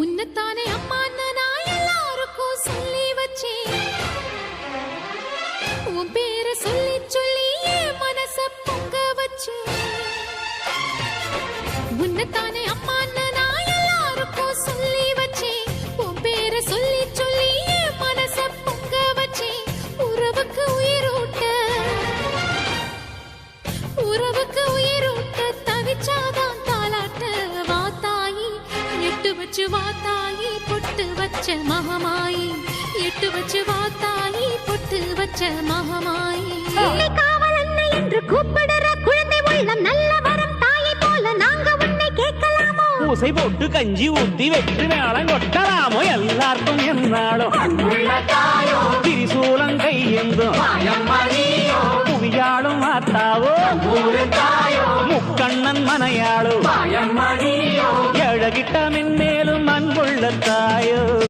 உன்னத்தானே அம்மான்னு நான் எல்லாருக்கும் சொல்லி வச்சேன். உன் பேரை சொல்லி சொல்லி என் மனச பொங்க வச்சேன். உன்னத்தானே அம்மான்னு நான் எல்லாருக்கும் சொல்லி வச்சேன். உன் பேரை சொல்லி சொல்லி என் மனச பொங்க வச்சேன். உறவுக்கு உயிரூட்ட தவிச்சாதான் தாலாட்ட. வாத்தாயி எட்டு வச்சு வாத்தாயி பொட்டு வச்ச மகமாயி. எட்டு வச்சு வாத்தாயி பொட்டு வச்ச மகமாயி. காவல் அன்னை என்று கூப்பிடுற குழந்தை உள்ளம் நல்ல வரம் தாயை போல நாங்க உன்னை கேட்கலாமோ? பூசை போட்டு கஞ்சி ஊத்தி வெற்றி மேளம் கொட்டலாமோ? எல்லாருக்கும் என்னாலும் திரிசூலம் கையெந்தும் புவியாளும் மாத்தாவோ முக்கண்ணன் மனையாளோ எழகிட்ட மென்மேலும் அன்புள்ள தாயோ.